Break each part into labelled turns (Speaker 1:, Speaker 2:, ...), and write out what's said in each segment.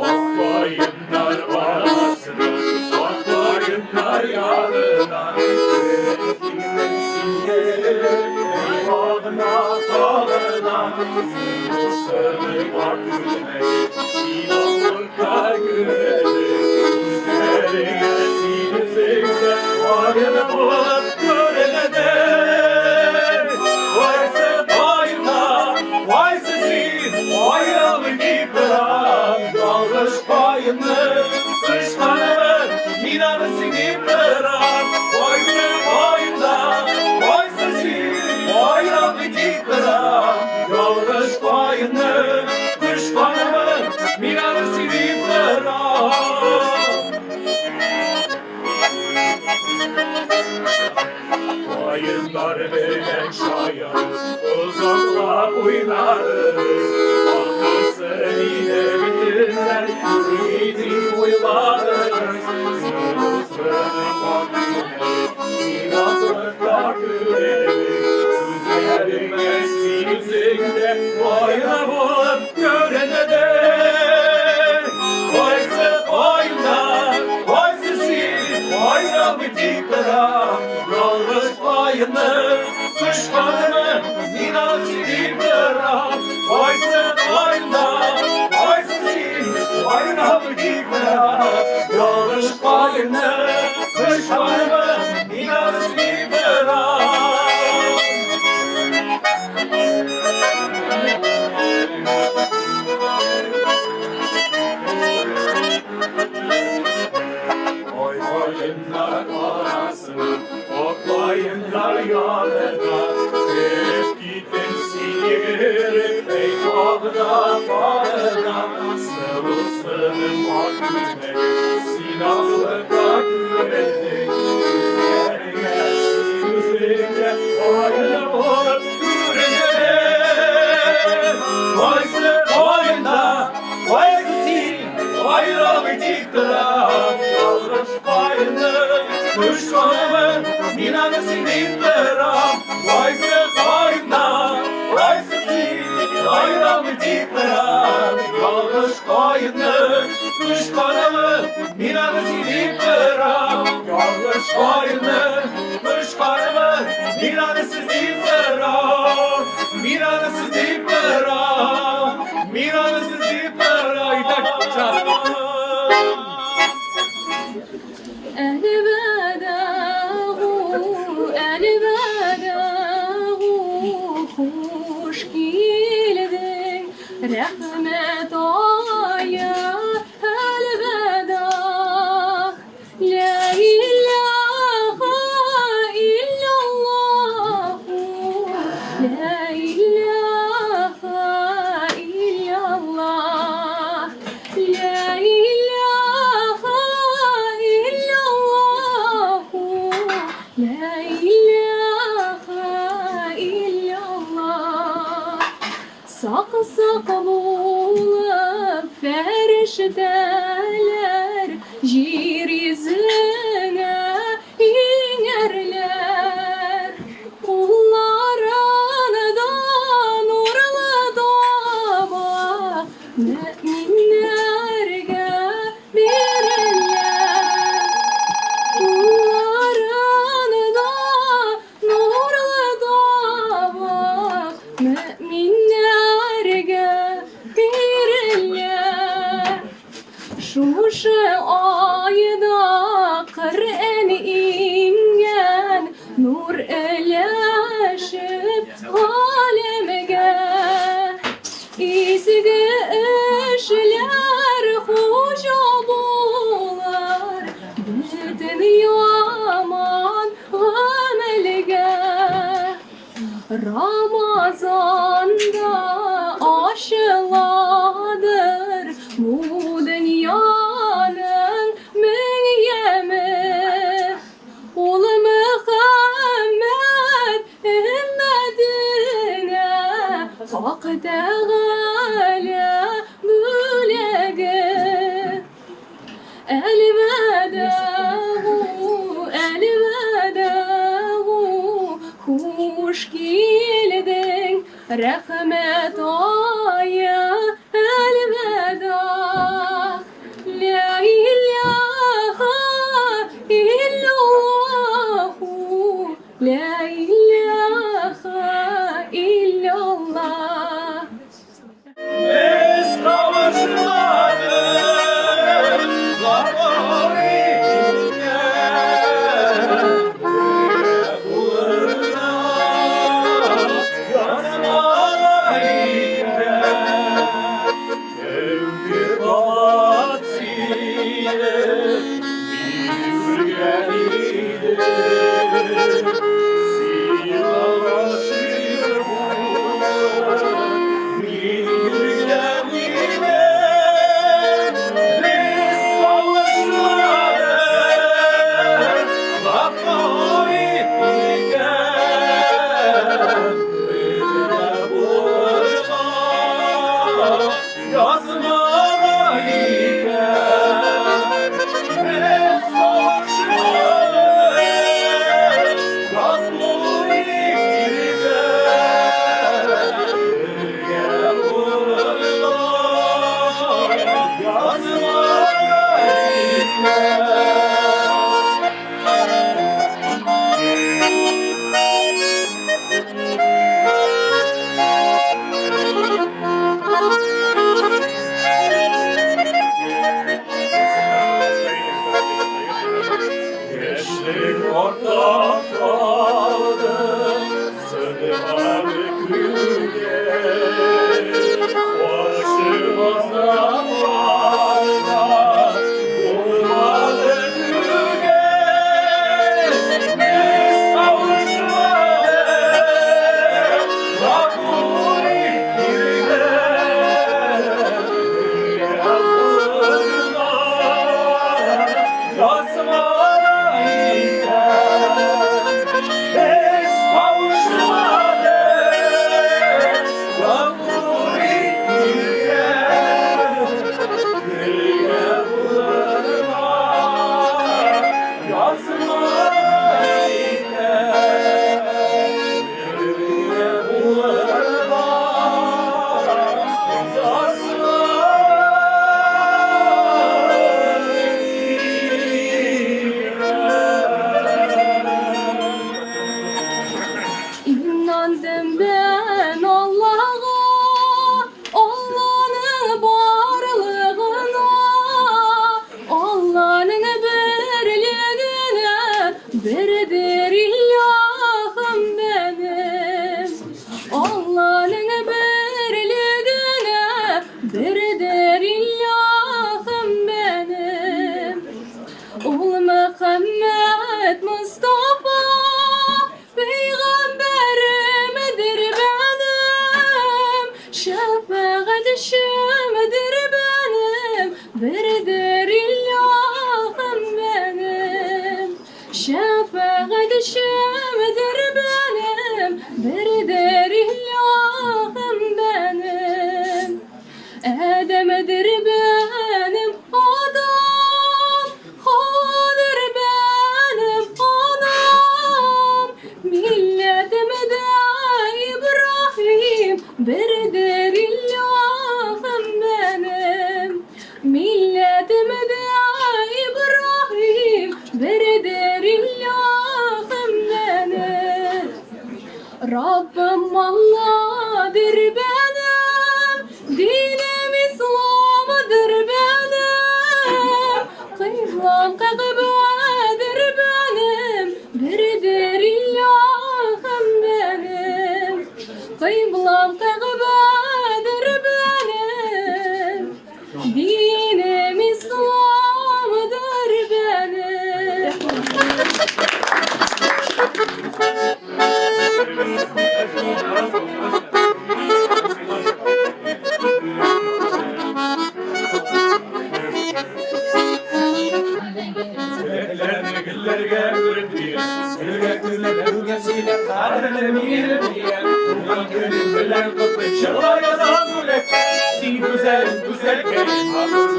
Speaker 1: Akbayınlar arasına, akbayınlar yanına, gitmesin eyvahına dağına, sırrı var güne, silahlı kaygıne, üzerine silizinde, varına bulup görene de, vaysa bayına, vaysa sil, vayralı gibra, dalgıç bayını, kışkanı, minanı sinimlera, vaysa bayına, vaysa sil, vayralı gibra, dalgıç bayını, kışkanı, minanı sinimlera. Bayınlar veren şayan, uzaklar oynarız. Arkası yine bitirler, ümidi uylarız. Sırrısını vaktiyle, sinatlıklar güvenimiz. Üzerine silizinde, bayına bulup görene de. Vaysa bayına, vaysa sil, bayra bitiklara. Yalnız bayını, kışkanını, inan siliplara. Vaysa bayına, vaysa sil, bayra bitiklara. Yalnız bayını, kışkanını, inan siliplara. Oy bayınlar arasına, oklayınlar yanına, hep gidin sinirip eyvahına bağına, sıvısının vakfine, silahlıkla güvendik, üzerine yüzüne, ayına olup güvenene. Vaysa bayına, vaysa sil, bayrağı diktıra, yalnız bayını, düşmanımın minanı sinimlera. Vaysa bayına, vaysa sil, bayrağı diktıra, yalnız bayını, düşmanımın minanı sinimlera. Yalnız bayını, düşmanımın minanı sinimlera. Minanı sinimlera, minanı sinimlera.
Speaker 2: Hoş geldin rahmet aya elveda. La ilahe illallah, la ilahe illallah, la ilahe illallah, la ilahe illallah. Sak sak bulup ferişteler yeryüzüne inerler. Kullarında nurlu dava müminlerge verirler. Kullarında nurlu dava müminlerge verirler. Şu ayda Kur'an ingen, nur eleşip alemge. İzgi işler hoca bular, bütün yaman amelge. Ramazan'da aşıladır bu dünyanın münyemi. Ol Muhammed ümmetine hak Teala bülegi. Elveda, elveda, hoş geldin rahmet aya elveda. Edemedir benim adam, hadır benim anam. Milletime de İbrahim, beridir illahım benim. Milletime de İbrahim, beridir illahım benim. Rabbim Allah'dır benim, dinim İslam'dır benim. Kıblam Kabe'dir benim, biridir illahım benim. Kıblam Kabe'dir benim, dinim İslam'dır benim.
Speaker 1: Güller gelir diye, güller ülkesiyle kaderlemir diye. Bundan gönül güller kutlu çırlar yazan gülek. Si güzel güzel gelin hazır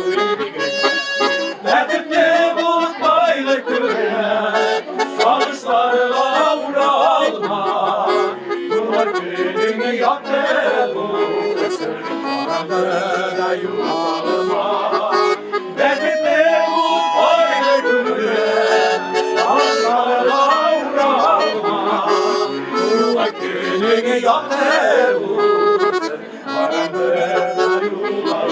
Speaker 1: Dertinde bulup baylık güller, sarışlarla uğralma. Bunlar gönlünü yaktı bu, karanlığa yuvalma. Dertinde bulup baylık güller, sarışlarla uğralma. Bunlar gönlünü yaktı bu, karanlığa yuvalma.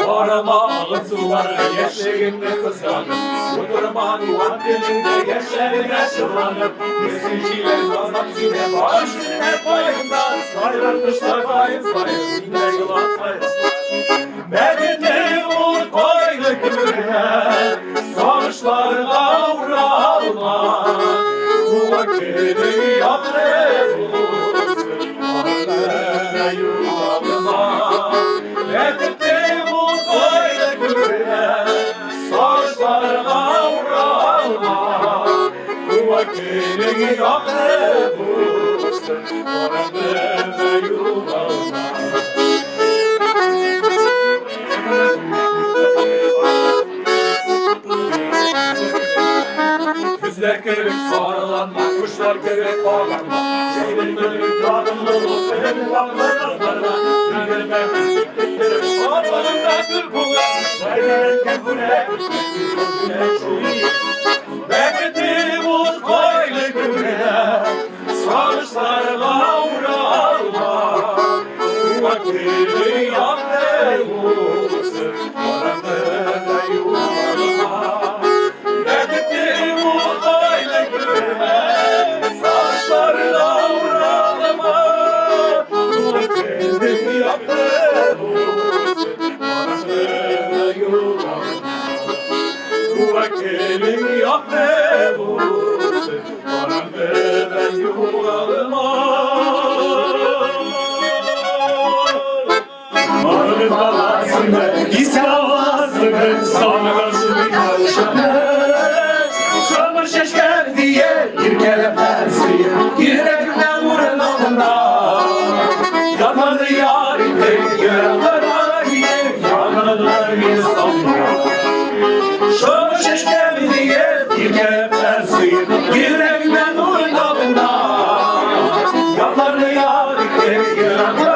Speaker 1: Aramalı sular yaşlarında kıskanıp Kudurma duvar dilinde yaşlarına şırlanıp Mesiciler kazak sine baş üstüne payından Sayrar kışlar payın sayın sine yılan sayın Medine umut koydu kürüne Savaşlarına uğralma Bu vakini yaptı bulursun Arada yuvalma Medine koydu kürüne Savaşlarına uğralma Bu vakini yaptı bulursun Arada yuvalma Güzler kırık sarılanma, kuşlar kırık bağlanma Şehrin bölük yardımlı olup, benim baklar nazlarına Gönül mevcut, sarılanımda kırpılar Şehrin kembüle, bir güne çuyi Bekletir buz koylu güne, sarışlarla uğralma Bu vakili yaktı bulursun, karanlığa yuvarlama Bekletir buz koylu güne, sarışlarla uğralma Bu vakili yaktı bulursun, karanlığa yuvarlama Bu vakilin yaktı bulursun, karanlığa yuvarlama Arı dalasında İslam'lasını sana karşı bir karışanı Çamur şeşker diye bir keleptensi Yüreğimden vurun altında Yanmadı yarim tek görenler diye Yanmadılar İslam'da Çamur şeşker diye bir keleptensi Yüreğimden vurun altında Yanmadı yarim tek görenler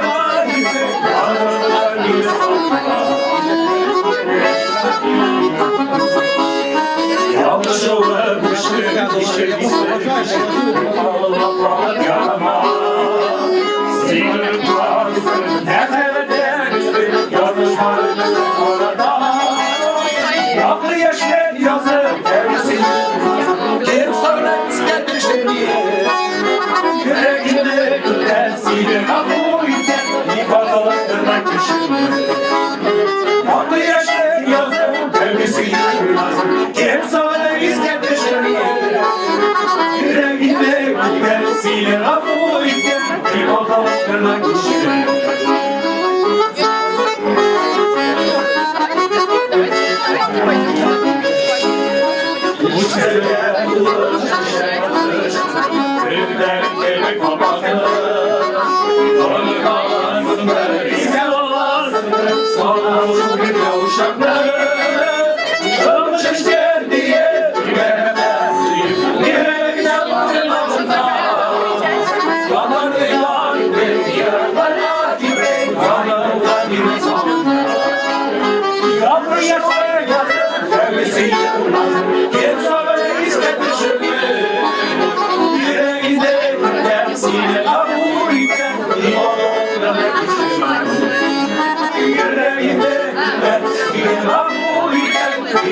Speaker 1: Yanlış uğramıştım, işe istemiştim Allah'la yarama Sinir duarsın, nereden istedim Yazışlarını orada Yaklı yaşlar yazıp tersin Kim sonra istemiştim diye Yüreğimde gülersin Kapı uyken ifadalandırmak için Yaklı yaşlar yazıp tersin Kim sana istemiştim diye Yüreğimde gülersin Kapı uyken ifadalandırmak için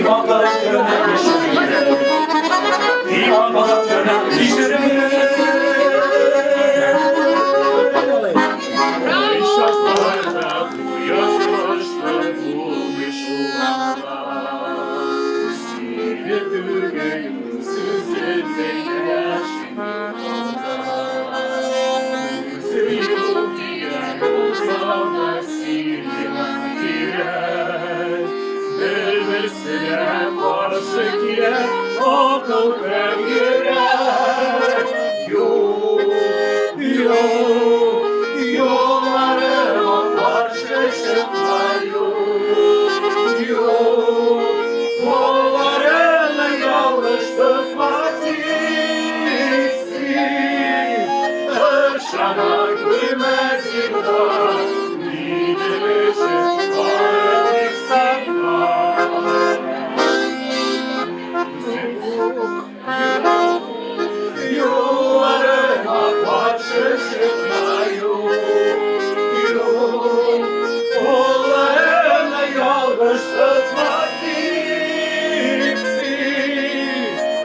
Speaker 1: İmalatına geçirir İmalatına geçirir Şartlarda bu yazmışlar bu meşhurlar Sildirmeyin sizlerle Seviyum diyen olsa sildiren diyen Elbisine karşı giyen akıl ben giren Yok, yok, yollarıma karşı çıkma yok Yok, kollarına yanlış tutmaksın Irşana gülmez imdan Gidilişin varlık sanma Yollarına karşı çıkma yok Kollarına yanlış tutma diksin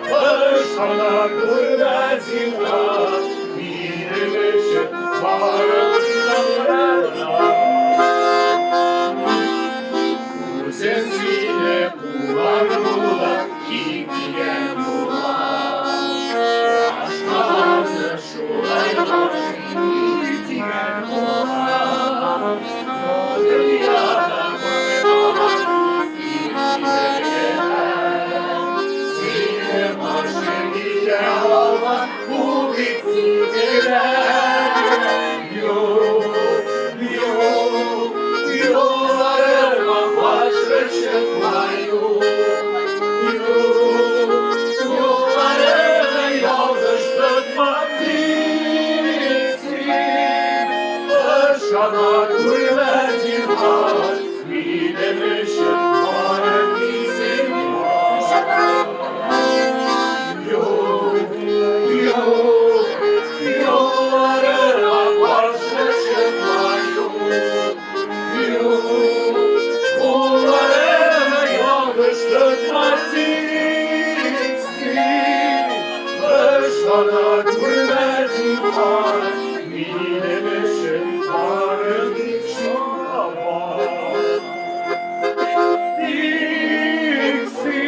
Speaker 1: Irşana gülmez imdan Gidilişin varlık sanma Sesine kullanılan gidiyen yollar Aşklarla şulaylar gidiyen yollar Dünyada bakmalar içine gelen Sine başı giden yollar bu bitsin gelen Yok, yok, yollarıma karşı çıkma yok Yollarına yanlış tutma diksin Irşana gülmez imkan Bilemişim var bizim var Yok, yok, yollarına karşı çıkma yok Kollarına yanlış tutma diksin Irşana gülmez imkan Bilemişim varım şuna bak Diksin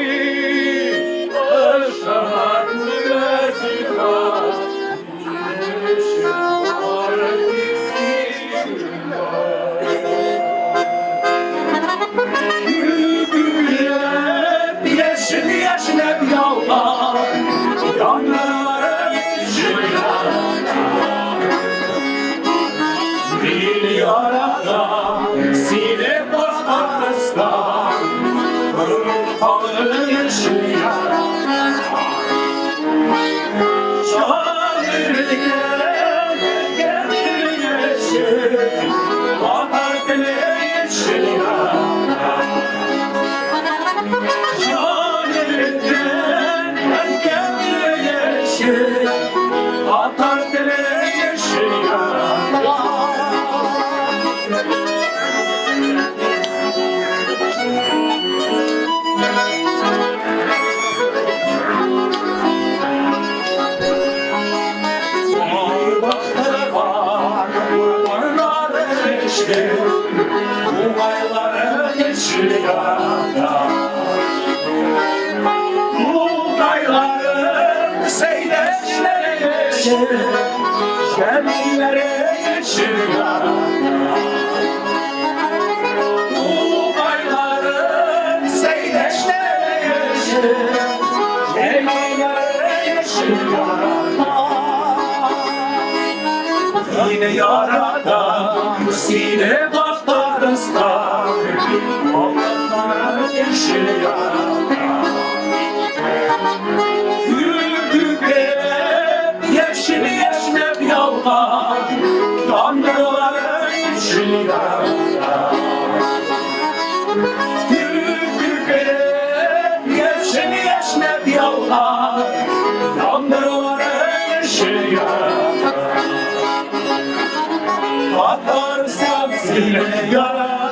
Speaker 1: Irşana gülmez imkan Bilemişim varım Yeşil yeşil hep yollar Yanları yeşil Bir yarada Sine bastırsa Kırpalı yeşil yara Şairlik geldi yeşil Batar dile yeşil yara Atar dile yeşil yara Bakları var, bunları işte Bu ayları yeşil yara Bu ayları seyreşlere yeşil Gemilere yeşil yara Bu ayları seyreşlere yeşil Gemilere yeşil yara Yine yarada Sine baktarızda Onlara yeşil yara Güldükçe yeşil yeşil yollar Tanrılara yeşil yara Güldükçe yeşil yeşil yollar Tanrılara yeşil yara Atarsan sile yara